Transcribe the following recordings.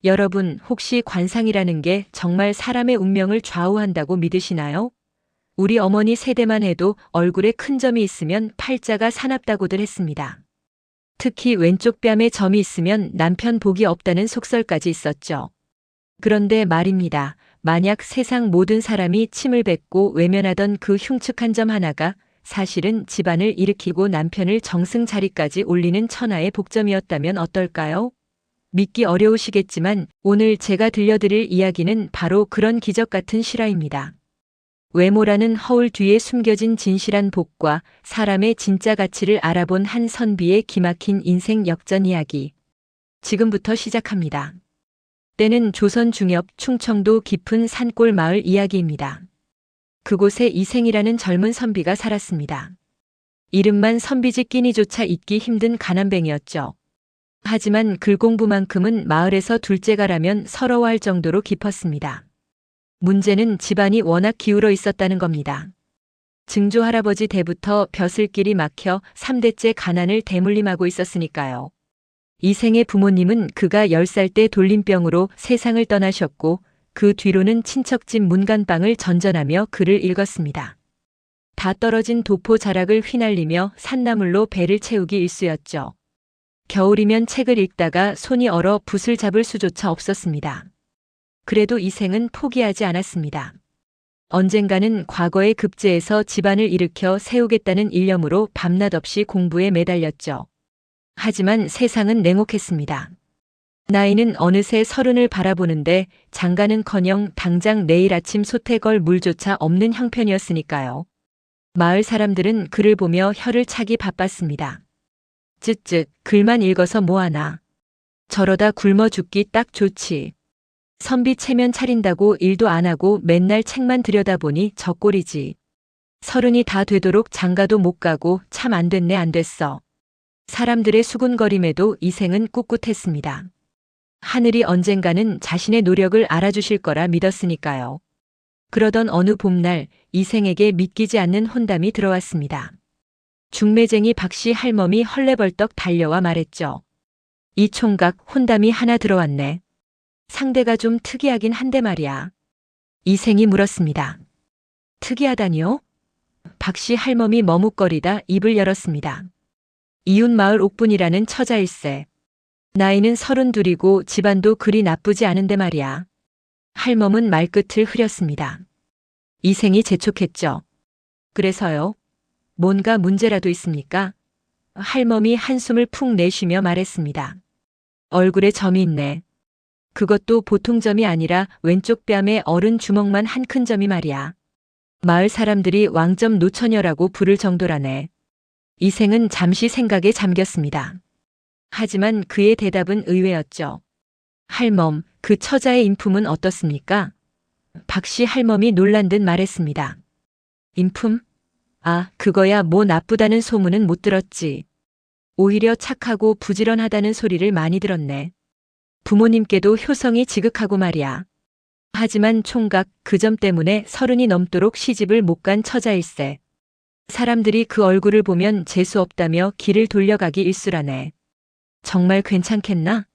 여러분, 혹시 관상이라는 게 정말 사람의 운명을 좌우한다고 믿으시나요? 우리 어머니 세대만 해도 얼굴에 큰 점이 있으면 팔자가 사납다고들 했습니다. 특히 왼쪽 뺨에 점이 있으면 남편 복이 없다는 속설까지 있었죠. 그런데 말입니다. 만약 세상 모든 사람이 침을 뱉고 외면하던 그 흉측한 점 하나가 사실은 집안을 일으키고 남편을 정승 자리까지 올리는 천하의 복점이었다면 어떨까요? 믿기 어려우시겠지만 오늘 제가 들려드릴 이야기는 바로 그런 기적 같은 실화입니다. 외모라는 허울 뒤에 숨겨진 진실한 복과 사람의 진짜 가치를 알아본 한 선비의 기막힌 인생 역전 이야기. 지금부터 시작합니다. 때는 조선 중엽 충청도 깊은 산골 마을 이야기입니다. 그곳에 이생이라는 젊은 선비가 살았습니다. 이름만 선비지 끼니조차 잊기 힘든 가난뱅이였죠. 하지만 글공부만큼은 마을에서 둘째가라면 서러워할 정도로 깊었습니다. 문제는 집안이 워낙 기울어 있었다는 겁니다. 증조 할아버지 때부터 벼슬길이 막혀 3대째 가난을 대물림하고 있었으니까요. 이생의 부모님은 그가 10살 때 돌림병으로 세상을 떠나셨고 그 뒤로는 친척집 문간방을 전전하며 글을 읽었습니다. 다 떨어진 도포 자락을 휘날리며 산나물로 배를 채우기 일쑤였죠. 겨울이면 책을 읽다가 손이 얼어 붓을 잡을 수조차 없었습니다. 그래도 이생은 포기하지 않았습니다. 언젠가는 과거의 급제에서 집안을 일으켜 세우겠다는 일념으로 밤낮 없이 공부에 매달렸죠. 하지만 세상은 냉혹했습니다. 나이는 어느새 30을 바라보는데 장가는커녕 당장 내일 아침 솥에 걸 물조차 없는 형편이었으니까요. 마을 사람들은 그를 보며 혀를 차기 바빴습니다. 쯧쯧, 글만 읽어서 뭐하나. 저러다 굶어 죽기 딱 좋지. 선비 체면 차린다고 일도 안 하고 맨날 책만 들여다보니 저 꼴이지. 30이 다 되도록 장가도 못 가고 참 안 됐네 안 됐어. 사람들의 수군거림에도 이생은 꿋꿋했습니다. 하늘이 언젠가는 자신의 노력을 알아주실 거라 믿었으니까요. 그러던 어느 봄날 이생에게 믿기지 않는 혼담이 들어왔습니다. 중매쟁이 박씨 할멈이 헐레벌떡 달려와 말했죠. 이 총각 혼담이 하나 들어왔네. 상대가 좀 특이하긴 한데 말이야. 이생이 물었습니다. 특이하다니요? 박씨 할멈이 머뭇거리다 입을 열었습니다. 이웃마을 옥분이라는 처자일세. 나이는 32이고 집안도 그리 나쁘지 않은데 말이야. 할멈은 말끝을 흐렸습니다. 이생이 재촉했죠. 그래서요? 뭔가 문제라도 있습니까? 할멈이 한숨을 푹 내쉬며 말했습니다. 얼굴에 점이 있네. 그것도 보통 점이 아니라 왼쪽 뺨에 어른 주먹만 한 큰 점이 말이야. 마을 사람들이 왕점 노처녀라고 부를 정도라네. 이생은 잠시 생각에 잠겼습니다. 하지만 그의 대답은 의외였죠. 할멈, 그 처자의 인품은 어떻습니까? 박씨 할멈이 놀란 듯 말했습니다. 인품? 아, 그거야 뭐 나쁘다는 소문은 못 들었지. 오히려 착하고 부지런하다는 소리를 많이 들었네. 부모님께도 효성이 지극하고 말이야. 하지만 총각 그 점 때문에 30이 넘도록 시집을 못 간 처자일세. 사람들이 그 얼굴을 보면 재수 없다며 길을 돌려가기 일쑤라네. 정말 괜찮겠나?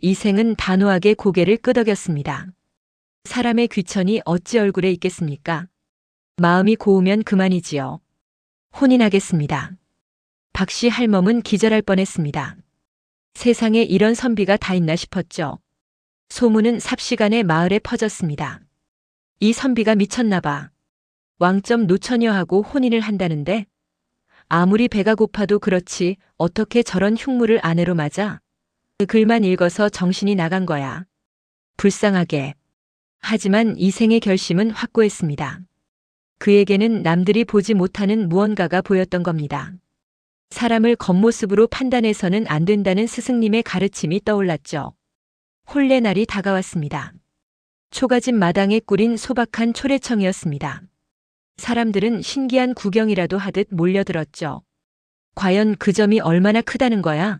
이생은 단호하게 고개를 끄덕였습니다. 사람의 귀천이 어찌 얼굴에 있겠습니까? 마음이 고우면 그만이지요. 혼인하겠습니다. 박씨 할멈은 기절할 뻔했습니다. 세상에 이런 선비가 다 있나 싶었죠. 소문은 삽시간에 마을에 퍼졌습니다. 이 선비가 미쳤나 봐. 왕점 노처녀하고 혼인을 한다는데 아무리 배가 고파도 그렇지 어떻게 저런 흉물을 아내로 맞아? 그 글만 읽어서 정신이 나간 거야. 불쌍하게. 하지만 이생의 결심은 확고했습니다. 그에게는 남들이 보지 못하는 무언가가 보였던 겁니다. 사람을 겉모습으로 판단해서는 안 된다는 스승님의 가르침이 떠올랐죠. 혼례날이 다가왔습니다. 초가집 마당에 꾸린 소박한 초래청이었습니다. 사람들은 신기한 구경이라도 하듯 몰려들었죠. 과연 그 점이 얼마나 크다는 거야?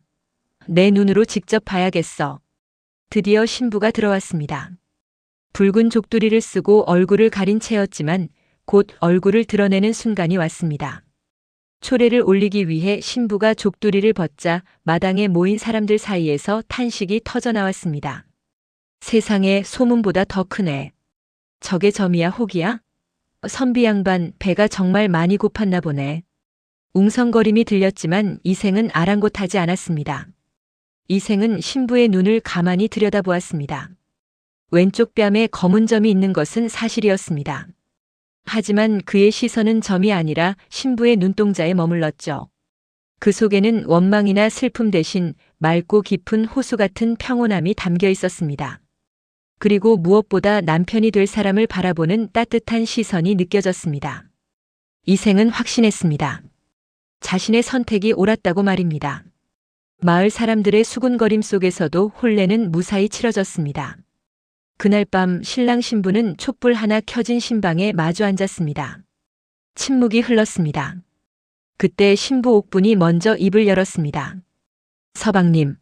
내 눈으로 직접 봐야겠어. 드디어 신부가 들어왔습니다. 붉은 족두리를 쓰고 얼굴을 가린 채였지만 곧 얼굴을 드러내는 순간이 왔습니다. 초례를 올리기 위해 신부가 족두리를 벗자 마당에 모인 사람들 사이에서 탄식이 터져나왔습니다. 세상에 소문보다 더 크네. 저게 점이야 혹이야? 선비 양반 배가 정말 많이 고팠나 보네. 웅성거림이 들렸지만 이생은 아랑곳하지 않았습니다. 이생은 신부의 눈을 가만히 들여다보았습니다. 왼쪽 뺨에 검은 점이 있는 것은 사실이었습니다. 하지만 그의 시선은 점이 아니라 신부의 눈동자에 머물렀죠. 그 속에는 원망이나 슬픔 대신 맑고 깊은 호수 같은 평온함이 담겨 있었습니다. 그리고 무엇보다 남편이 될 사람을 바라보는 따뜻한 시선이 느껴졌습니다. 이생은 확신했습니다. 자신의 선택이 옳았다고 말입니다. 마을 사람들의 수군거림 속에서도 혼례는 무사히 치러졌습니다. 그날 밤 신랑 신부는 촛불 하나 켜진 신방에 마주 앉았습니다. 침묵이 흘렀습니다. 그때 신부 옥분이 먼저 입을 열었습니다. 서방님.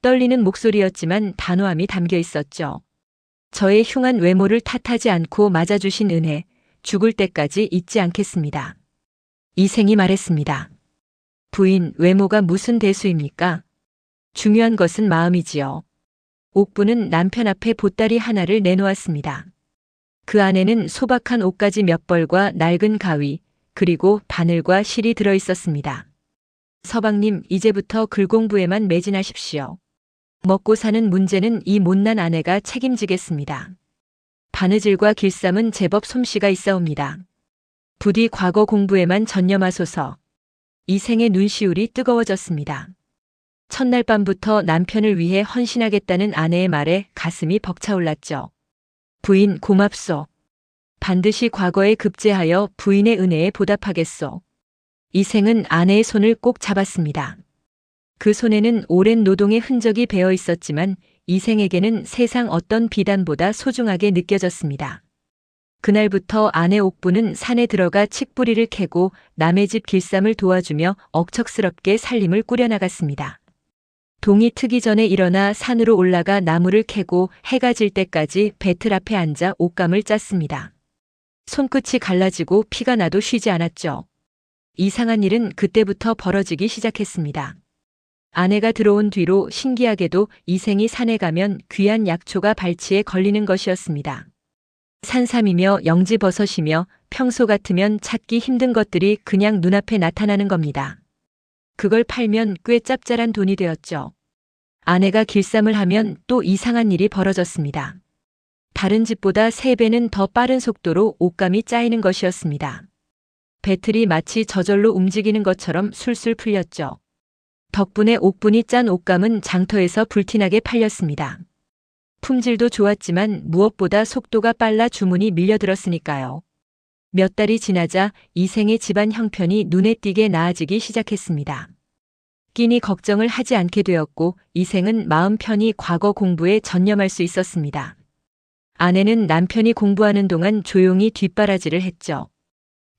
떨리는 목소리였지만 단호함이 담겨 있었죠. 저의 흉한 외모를 탓하지 않고 맞아주신 은혜, 죽을 때까지 잊지 않겠습니다. 이생이 말했습니다. 부인, 외모가 무슨 대수입니까? 중요한 것은 마음이지요. 옥부는 남편 앞에 보따리 하나를 내놓았습니다. 그 안에는 소박한 옷가지 몇 벌과 낡은 가위, 그리고 바늘과 실이 들어 있었습니다. 서방님, 이제부터 글공부에만 매진하십시오. 먹고 사는 문제는 이 못난 아내가 책임지겠습니다. 바느질과 길쌈은 제법 솜씨가 있사옵니다. 부디 과거 공부에만 전념하소서. 이생의 눈시울이 뜨거워졌습니다. 첫날 밤부터 남편을 위해 헌신하겠다는 아내의 말에 가슴이 벅차올랐죠. 부인 고맙소. 반드시 과거에 급제하여 부인의 은혜에 보답하겠소. 이생은 아내의 손을 꼭 잡았습니다. 그 손에는 오랜 노동의 흔적이 배어 있었지만 이생에게는 세상 어떤 비단보다 소중하게 느껴졌습니다. 그날부터 아내 옥부는 산에 들어가 칡뿌리를 캐고 남의 집 길쌈을 도와주며 억척스럽게 살림을 꾸려나갔습니다. 동이 트기 전에 일어나 산으로 올라가 나무를 캐고 해가 질 때까지 배틀 앞에 앉아 옷감을 짰습니다. 손끝이 갈라지고 피가 나도 쉬지 않았죠. 이상한 일은 그때부터 벌어지기 시작했습니다. 아내가 들어온 뒤로 신기하게도 이생이 산에 가면 귀한 약초가 발치에 걸리는 것이었습니다. 산삼이며 영지버섯이며 평소 같으면 찾기 힘든 것들이 그냥 눈앞에 나타나는 겁니다. 그걸 팔면 꽤 짭짤한 돈이 되었죠. 아내가 길쌈을 하면 또 이상한 일이 벌어졌습니다. 다른 집보다 3배는 더 빠른 속도로 옷감이 짜이는 것이었습니다. 배틀이 마치 저절로 움직이는 것처럼 술술 풀렸죠. 덕분에 옥분이 짠 옷감은 장터에서 불티나게 팔렸습니다. 품질도 좋았지만 무엇보다 속도가 빨라 주문이 밀려들었으니까요. 몇 달이 지나자 이생의 집안 형편이 눈에 띄게 나아지기 시작했습니다. 끼니 걱정을 하지 않게 되었고 이생은 마음 편히 과거 공부에 전념할 수 있었습니다. 아내는 남편이 공부하는 동안 조용히 뒷바라지를 했죠.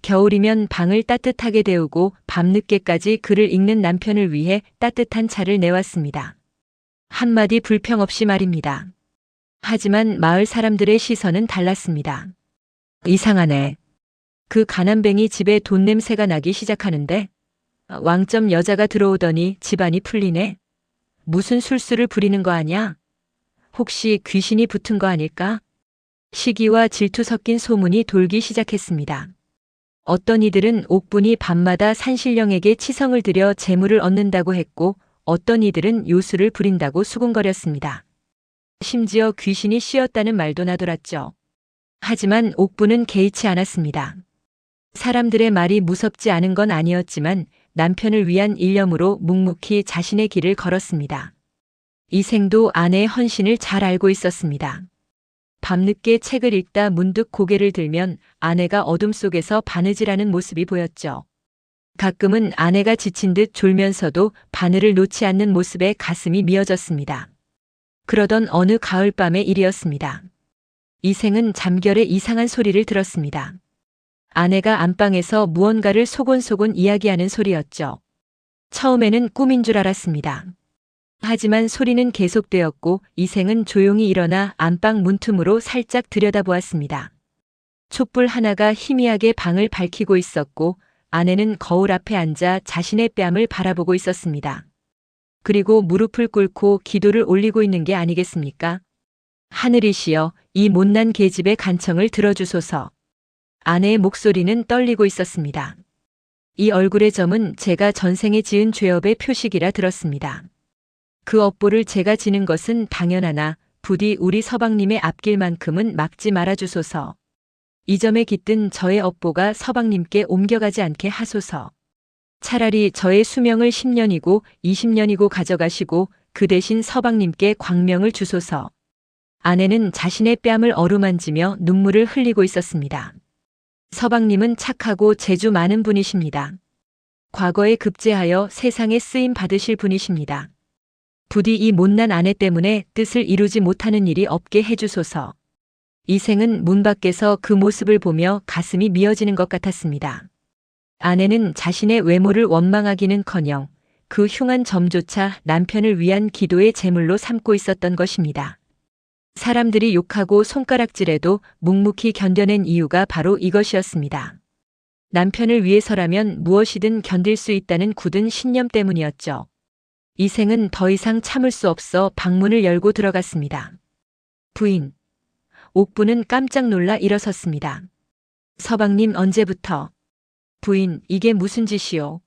겨울이면 방을 따뜻하게 데우고 밤늦게까지 글을 읽는 남편을 위해 따뜻한 차를 내왔습니다. 한마디 불평 없이 말입니다. 하지만 마을 사람들의 시선은 달랐습니다. 이상하네. 그 가난뱅이 집에 돈 냄새가 나기 시작하는데 왕점 여자가 들어오더니 집안이 풀리네. 무슨 술수를 부리는 거 아냐? 혹시 귀신이 붙은 거 아닐까? 시기와 질투 섞인 소문이 돌기 시작했습니다. 어떤 이들은 옥분이 밤마다 산신령에게 치성을 들여 재물을 얻는다고 했고 어떤 이들은 요술을 부린다고 수군거렸습니다. 심지어 귀신이 씌었다는 말도 나돌았죠. 하지만 옥분은 개의치 않았습니다. 사람들의 말이 무섭지 않은 건 아니었지만 남편을 위한 일념으로 묵묵히 자신의 길을 걸었습니다. 이생도 아내의 헌신을 잘 알고 있었습니다. 밤늦게 책을 읽다 문득 고개를 들면 아내가 어둠 속에서 바느질하는 모습이 보였죠. 가끔은 아내가 지친 듯 졸면서도 바늘을 놓지 않는 모습에 가슴이 미어졌습니다. 그러던 어느 가을밤의 일이었습니다. 이생은 잠결에 이상한 소리를 들었습니다. 아내가 안방에서 무언가를 소곤소곤 이야기하는 소리였죠. 처음에는 꿈인 줄 알았습니다. 하지만 소리는 계속되었고 이생은 조용히 일어나 안방 문틈으로 살짝 들여다보았습니다. 촛불 하나가 희미하게 방을 밝히고 있었고 아내는 거울 앞에 앉아 자신의 뺨을 바라보고 있었습니다. 그리고 무릎을 꿇고 기도를 올리고 있는 게 아니겠습니까? 하늘이시여, 이 못난 계집의 간청을 들어주소서. 아내의 목소리는 떨리고 있었습니다. 이 얼굴의 점은 제가 전생에 지은 죄업의 표식이라 들었습니다. 그 업보를 제가 지는 것은 당연하나 부디 우리 서방님의 앞길만큼은 막지 말아주소서. 이 점에 깃든 저의 업보가 서방님께 옮겨가지 않게 하소서. 차라리 저의 수명을 10년이고 20년이고 가져가시고 그 대신 서방님께 광명을 주소서. 아내는 자신의 뺨을 어루만지며 눈물을 흘리고 있었습니다. 서방님은 착하고 재주 많은 분이십니다. 과거에 급제하여 세상에 쓰임 받으실 분이십니다. 부디 이 못난 아내 때문에 뜻을 이루지 못하는 일이 없게 해주소서. 이 생은 문 밖에서 그 모습을 보며 가슴이 미어지는 것 같았습니다. 아내는 자신의 외모를 원망하기는커녕 그 흉한 점조차 남편을 위한 기도의 제물로 삼고 있었던 것입니다. 사람들이 욕하고 손가락질해도 묵묵히 견뎌낸 이유가 바로 이것이었습니다. 남편을 위해서라면 무엇이든 견딜 수 있다는 굳은 신념 때문이었죠. 이 생은 더 이상 참을 수 없어 방문을 열고 들어갔습니다. 부인. 옥부는 깜짝 놀라 일어섰습니다. 서방님 언제부터? 부인, 이게 무슨 짓이오?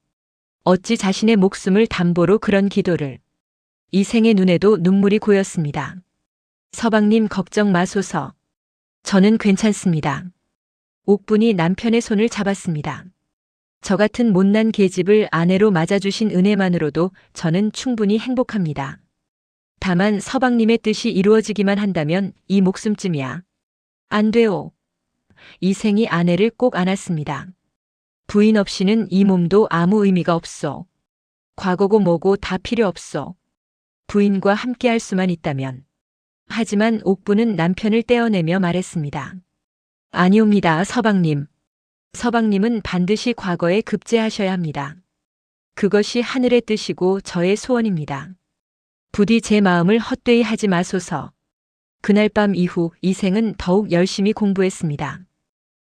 어찌 자신의 목숨을 담보로 그런 기도를. 이 생의 눈에도 눈물이 고였습니다. 서방님 걱정 마소서. 저는 괜찮습니다. 옥분이 남편의 손을 잡았습니다. 저 같은 못난 계집을 아내로 맞아주신 은혜만으로도 저는 충분히 행복합니다. 다만 서방님의 뜻이 이루어지기만 한다면 이 목숨쯤이야. 안 돼요. 이생이 아내를 꼭 안았습니다. 부인 없이는 이 몸도 아무 의미가 없어. 과거고 뭐고 다 필요 없어. 부인과 함께 할 수만 있다면. 하지만 옥부는 남편을 떼어내며 말했습니다. 아니옵니다, 서방님. 서방님은 반드시 과거에 급제하셔야 합니다. 그것이 하늘의 뜻이고 저의 소원입니다. 부디 제 마음을 헛되이 하지 마소서. 그날 밤 이후 이생은 더욱 열심히 공부했습니다.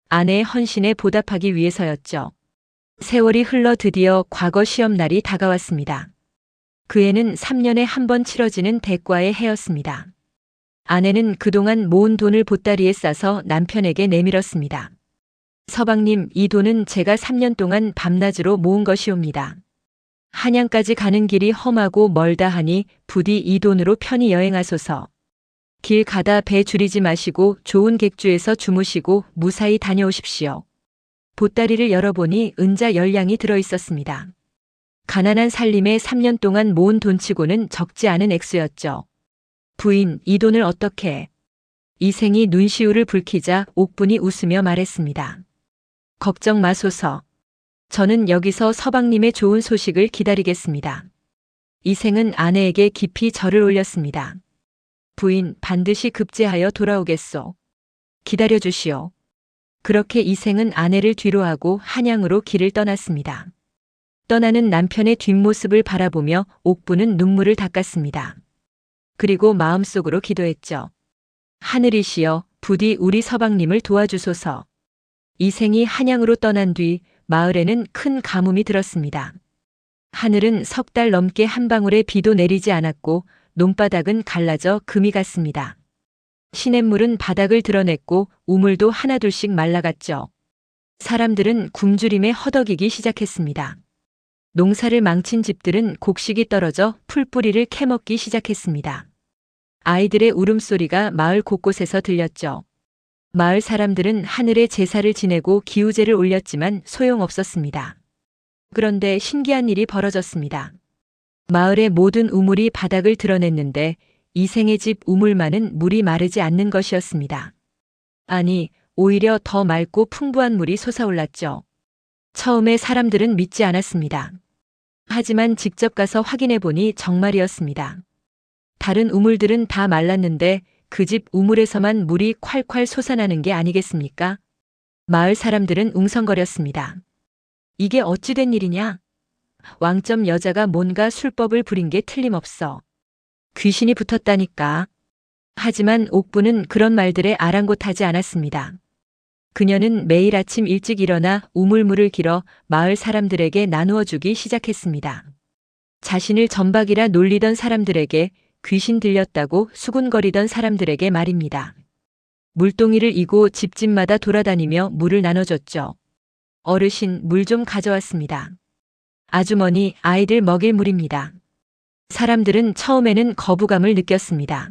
아내의 헌신에 보답하기 위해서였죠. 세월이 흘러 드디어 과거 시험날이 다가왔습니다. 그 해는 3년에 한 번 치러지는 대과의 해였습니다. 아내는 그동안 모은 돈을 보따리에 싸서 남편에게 내밀었습니다. 서방님, 이 돈은 제가 3년 동안 밤낮으로 모은 것이옵니다. 한양까지 가는 길이 험하고 멀다 하니 부디 이 돈으로 편히 여행하소서. 길 가다 배 줄이지 마시고 좋은 객주에서 주무시고 무사히 다녀오십시오. 보따리를 열어보니 은자 10량이 들어있었습니다. 가난한 살림에 3년 동안 모은 돈치고는 적지 않은 액수였죠. 부인, 이 돈을 어떻게? 이생이 눈시울을 붉히자 옥분이 웃으며 말했습니다. 걱정 마소서. 저는 여기서 서방님의 좋은 소식을 기다리겠습니다. 이생은 아내에게 깊이 절을 올렸습니다. 부인, 반드시 급제하여 돌아오겠소. 기다려주시오. 그렇게 이생은 아내를 뒤로하고 한양으로 길을 떠났습니다. 떠나는 남편의 뒷모습을 바라보며 옥부는 눈물을 닦았습니다. 그리고 마음속으로 기도했죠. 하늘이시여, 부디 우리 서방님을 도와주소서. 이생이 한양으로 떠난 뒤 마을에는 큰 가뭄이 들었습니다. 하늘은 3달 넘게 한 방울의 비도 내리지 않았고 논바닥은 갈라져 금이 갔습니다. 시냇물은 바닥을 드러냈고 우물도 하나둘씩 말라갔죠. 사람들은 굶주림에 허덕이기 시작했습니다. 농사를 망친 집들은 곡식이 떨어져 풀뿌리를 캐먹기 시작했습니다. 아이들의 울음소리가 마을 곳곳에서 들렸죠. 마을 사람들은 하늘에 제사를 지내고 기우제를 올렸지만 소용없었습니다. 그런데 신기한 일이 벌어졌습니다. 마을의 모든 우물이 바닥을 드러냈는데 이생의 집 우물만은 물이 마르지 않는 것이었습니다. 아니, 오히려 더 맑고 풍부한 물이 솟아올랐죠. 처음에 사람들은 믿지 않았습니다. 하지만 직접 가서 확인해 보니 정말이었습니다. 다른 우물들은 다 말랐는데 그 집 우물에서만 물이 콸콸 솟아나는 게 아니겠습니까? 마을 사람들은 웅성거렸습니다. 이게 어찌 된 일이냐? 왕점 여자가 뭔가 술법을 부린 게 틀림없어. 귀신이 붙었다니까. 하지만 옥부는 그런 말들에 아랑곳하지 않았습니다. 그녀는 매일 아침 일찍 일어나 우물물을 길어 마을 사람들에게 나누어 주기 시작했습니다. 자신을 전박이라 놀리던 사람들에게 귀신 들렸다고 수군거리던 사람들에게 말입니다. 물동이를 이고 집집마다 돌아다니며 물을 나눠줬죠. 어르신, 물 좀 가져왔습니다. 아주머니, 아이들 먹일 물입니다. 사람들은 처음에는 거부감을 느꼈습니다.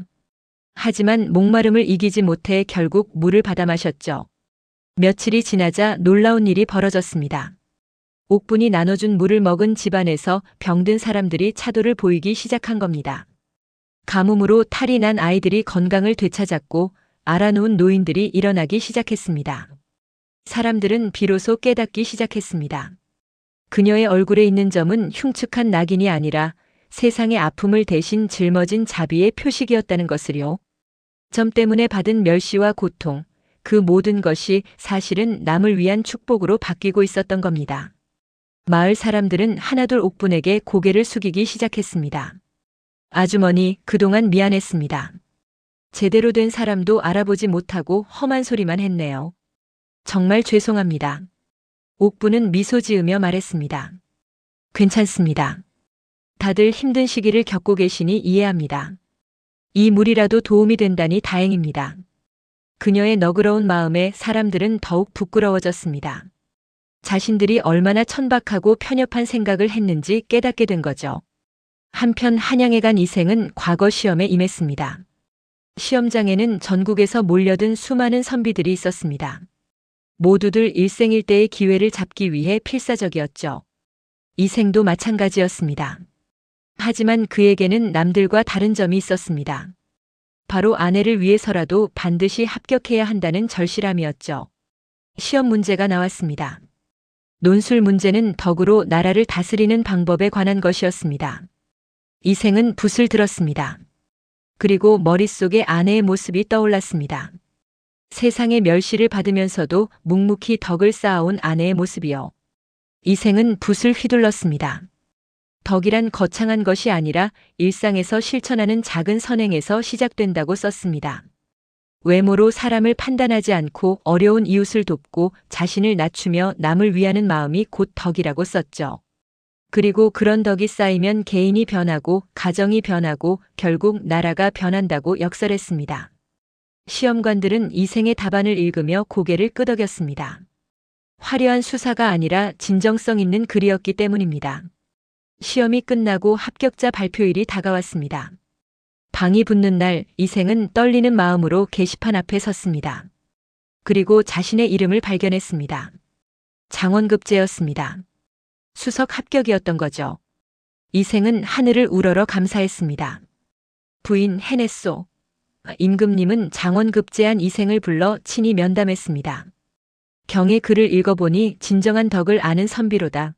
하지만 목마름을 이기지 못해 결국 물을 받아 마셨죠. 며칠이 지나자 놀라운 일이 벌어졌습니다. 옥분이 나눠준 물을 먹은 집안에서 병든 사람들이 차도를 보이기 시작한 겁니다. 가뭄으로 탈이 난 아이들이 건강을 되찾았고 알아놓은 노인들이 일어나기 시작했습니다. 사람들은 비로소 깨닫기 시작했습니다. 그녀의 얼굴에 있는 점은 흉측한 낙인이 아니라 세상의 아픔을 대신 짊어진 자비의 표식이었다는 것을요. 점 때문에 받은 멸시와 고통, 그 모든 것이 사실은 남을 위한 축복으로 바뀌고 있었던 겁니다. 마을 사람들은 하나둘 옥분에게 고개를 숙이기 시작했습니다. 아주머니, 그동안 미안했습니다. 제대로 된 사람도 알아보지 못하고 험한 소리만 했네요. 정말 죄송합니다. 옥분은 미소 지으며 말했습니다. 괜찮습니다. 다들 힘든 시기를 겪고 계시니 이해합니다. 이 물이라도 도움이 된다니 다행입니다. 그녀의 너그러운 마음에 사람들은 더욱 부끄러워졌습니다. 자신들이 얼마나 천박하고 편협한 생각을 했는지 깨닫게 된 거죠. 한편 한양에 간 이생은 과거 시험에 임했습니다. 시험장에는 전국에서 몰려든 수많은 선비들이 있었습니다. 모두들 일생일대의 기회를 잡기 위해 필사적이었죠. 이생도 마찬가지였습니다. 하지만 그에게는 남들과 다른 점이 있었습니다. 바로 아내를 위해서라도 반드시 합격해야 한다는 절실함이었죠. 시험 문제가 나왔습니다. 논술 문제는 덕으로 나라를 다스리는 방법에 관한 것이었습니다. 이생은 붓을 들었습니다. 그리고 머릿속에 아내의 모습이 떠올랐습니다. 세상의 멸시를 받으면서도 묵묵히 덕을 쌓아온 아내의 모습이요. 이생은 붓을 휘둘렀습니다. 덕이란 거창한 것이 아니라 일상에서 실천하는 작은 선행에서 시작된다고 썼습니다. 외모로 사람을 판단하지 않고 어려운 이웃을 돕고 자신을 낮추며 남을 위하는 마음이 곧 덕이라고 썼죠. 그리고 그런 덕이 쌓이면 개인이 변하고 가정이 변하고 결국 나라가 변한다고 역설했습니다. 시험관들은 이생의 답안을 읽으며 고개를 끄덕였습니다. 화려한 수사가 아니라 진정성 있는 글이었기 때문입니다. 시험이 끝나고 합격자 발표일이 다가왔습니다. 방이 붙는 날 이생은 떨리는 마음으로 게시판 앞에 섰습니다. 그리고 자신의 이름을 발견했습니다. 장원급제였습니다. 수석 합격이었던 거죠. 이생은 하늘을 우러러 감사했습니다. 부인 해냈소. 임금님은 장원급제한 이생을 불러 친히 면담했습니다. 경의 글을 읽어보니 진정한 덕을 아는 선비로다.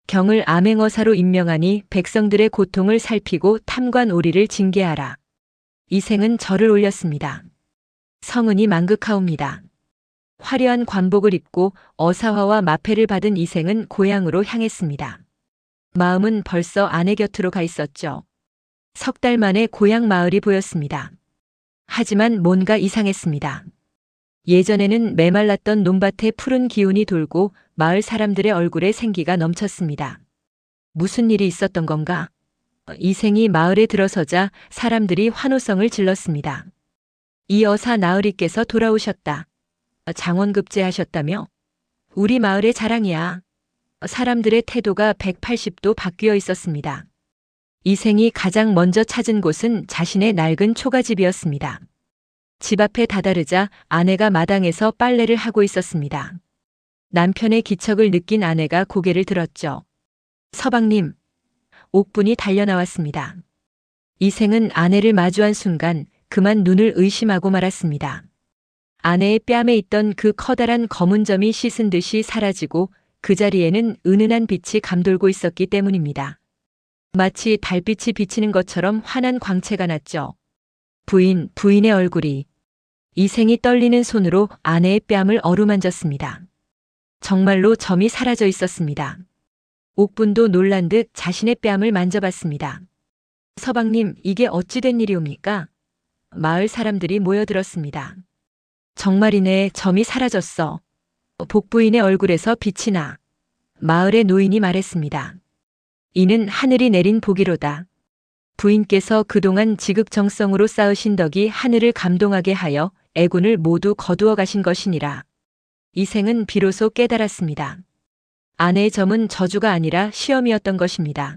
경을 암행어사로 임명하니 백성들의 고통을 살피고 탐관오리를 징계하라. 이생은 절을 올렸습니다. 성은이 만극하옵니다. 화려한 관복을 입고 어사화와 마패를 받은 이생은 고향으로 향했습니다. 마음은 벌써 아내 곁으로 가 있었죠. 석 달 만에 고향 마을이 보였습니다. 하지만 뭔가 이상했습니다. 예전에는 메말랐던 논밭에 푸른 기운이 돌고 마을 사람들의 얼굴에 생기가 넘쳤습니다. 무슨 일이 있었던 건가? 이생이 마을에 들어서자 사람들이 환호성을 질렀습니다. 이 어사 나으리께서 돌아오셨다. 장원급제하셨다며? 우리 마을의 자랑이야. 사람들의 태도가 180도 바뀌어 있었습니다. 이생이 가장 먼저 찾은 곳은 자신의 낡은 초가집이었습니다. 집 앞에 다다르자 아내가 마당에서 빨래를 하고 있었습니다. 남편의 기척을 느낀 아내가 고개를 들었죠. 서방님, 옥분이 달려나왔습니다. 이생은 아내를 마주한 순간 그만 눈을 의심하고 말았습니다. 아내의 뺨에 있던 그 커다란 검은 점이 씻은 듯이 사라지고 그 자리에는 은은한 빛이 감돌고 있었기 때문입니다. 마치 달빛이 비치는 것처럼 환한 광채가 났죠. 부인의 얼굴이. 이생이 떨리는 손으로 아내의 뺨을 어루만졌습니다. 정말로 점이 사라져 있었습니다. 옥분도 놀란 듯 자신의 뺨을 만져봤습니다. 서방님, 이게 어찌 된 일이옵니까? 마을 사람들이 모여들었습니다. 정말이네, 점이 사라졌어. 복부인의 얼굴에서 빛이 나. 마을의 노인이 말했습니다. 이는 하늘이 내린 복이로다. 부인께서 그동안 지극정성으로 쌓으신 덕이 하늘을 감동하게 하여 애군을 모두 거두어 가신 것이니라. 이생은 비로소 깨달았습니다. 아내의 점은 저주가 아니라 시험이었던 것입니다.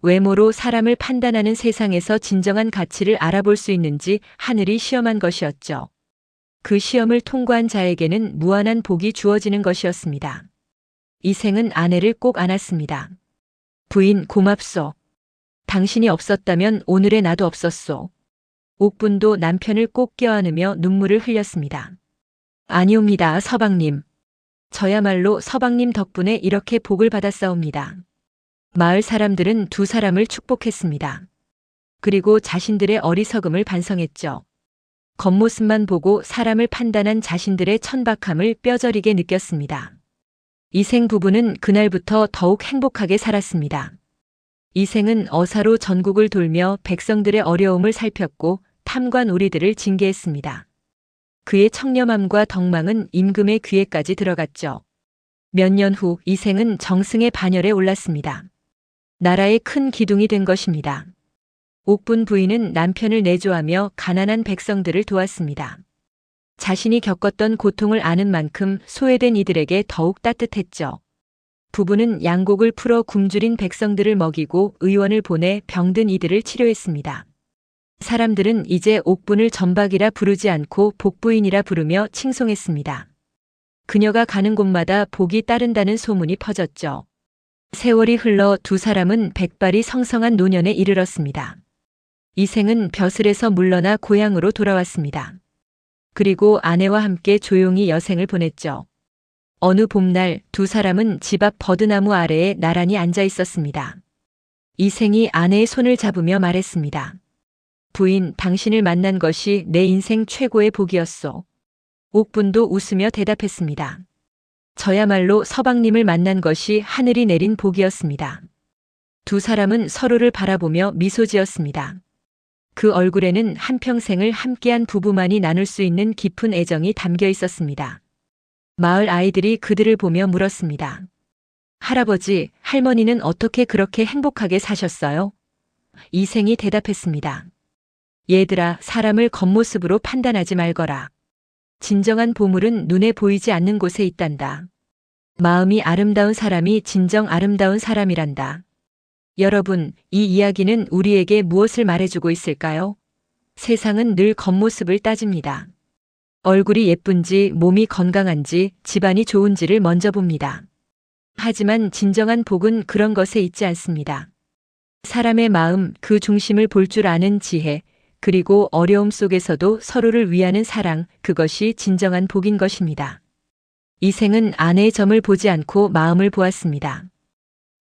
외모로 사람을 판단하는 세상에서 진정한 가치를 알아볼 수 있는지 하늘이 시험한 것이었죠. 그 시험을 통과한 자에게는 무한한 복이 주어지는 것이었습니다. 이생은 아내를 꼭 안았습니다. 부인 고맙소. 당신이 없었다면 오늘의 나도 없었소. 옥분도 남편을 꼭 껴안으며 눈물을 흘렸습니다. 아니옵니다, 서방님. 저야말로 서방님 덕분에 이렇게 복을 받았사옵니다. 마을 사람들은 두 사람을 축복했습니다. 그리고 자신들의 어리석음을 반성했죠. 겉모습만 보고 사람을 판단한 자신들의 천박함을 뼈저리게 느꼈습니다. 이생 부부는 그날부터 더욱 행복하게 살았습니다. 이생은 어사로 전국을 돌며 백성들의 어려움을 살폈고 탐관오리들을 징계했습니다. 그의 청렴함과 덕망은 임금의 귀에까지 들어갔죠. 몇 년 후 이생은 정승의 반열에 올랐습니다. 나라의 큰 기둥이 된 것입니다. 옥분 부인은 남편을 내조하며 가난한 백성들을 도왔습니다. 자신이 겪었던 고통을 아는 만큼 소외된 이들에게 더욱 따뜻했죠. 부부는 양곡을 풀어 굶주린 백성들을 먹이고 의원을 보내 병든 이들을 치료했습니다. 사람들은 이제 옥분을 전박이라 부르지 않고 복부인이라 부르며 칭송했습니다. 그녀가 가는 곳마다 복이 따른다는 소문이 퍼졌죠. 세월이 흘러 두 사람은 백발이 성성한 노년에 이르렀습니다. 이생은 벼슬에서 물러나 고향으로 돌아왔습니다. 그리고 아내와 함께 조용히 여생을 보냈죠. 어느 봄날 두 사람은 집 앞 버드나무 아래에 나란히 앉아 있었습니다. 이생이 아내의 손을 잡으며 말했습니다. 부인, 당신을 만난 것이 내 인생 최고의 복이었소. 옥분도 웃으며 대답했습니다. 저야말로 서방님을 만난 것이 하늘이 내린 복이었습니다. 두 사람은 서로를 바라보며 미소 지었습니다. 그 얼굴에는 한평생을 함께한 부부만이 나눌 수 있는 깊은 애정이 담겨 있었습니다. 마을 아이들이 그들을 보며 물었습니다. 할아버지, 할머니는 어떻게 그렇게 행복하게 사셨어요? 이생이 대답했습니다. 얘들아, 사람을 겉모습으로 판단하지 말거라. 진정한 보물은 눈에 보이지 않는 곳에 있단다. 마음이 아름다운 사람이 진정 아름다운 사람이란다. 여러분, 이 이야기는 우리에게 무엇을 말해주고 있을까요? 세상은 늘 겉모습을 따집니다. 얼굴이 예쁜지, 몸이 건강한지, 집안이 좋은지를 먼저 봅니다. 하지만 진정한 복은 그런 것에 있지 않습니다. 사람의 마음, 그 중심을 볼 줄 아는 지혜, 그리고 어려움 속에서도 서로를 위하는 사랑, 그것이 진정한 복인 것입니다. 이생은 아내의 점을 보지 않고 마음을 보았습니다.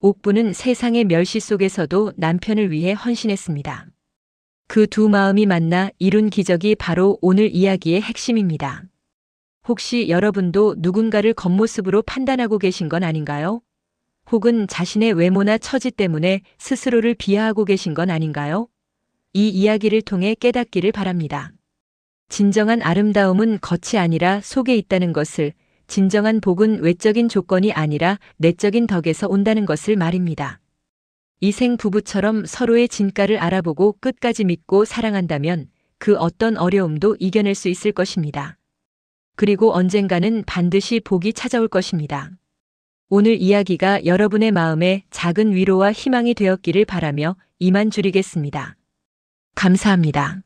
옥부는 세상의 멸시 속에서도 남편을 위해 헌신했습니다. 그 두 마음이 만나 이룬 기적이 바로 오늘 이야기의 핵심입니다. 혹시 여러분도 누군가를 겉모습으로 판단하고 계신 건 아닌가요? 혹은 자신의 외모나 처지 때문에 스스로를 비하하고 계신 건 아닌가요? 이 이야기를 통해 깨닫기를 바랍니다. 진정한 아름다움은 겉이 아니라 속에 있다는 것을, 진정한 복은 외적인 조건이 아니라 내적인 덕에서 온다는 것을 말입니다. 이생 부부처럼 서로의 진가를 알아보고 끝까지 믿고 사랑한다면 그 어떤 어려움도 이겨낼 수 있을 것입니다. 그리고 언젠가는 반드시 복이 찾아올 것입니다. 오늘 이야기가 여러분의 마음에 작은 위로와 희망이 되었기를 바라며 이만 줄이겠습니다. 감사합니다.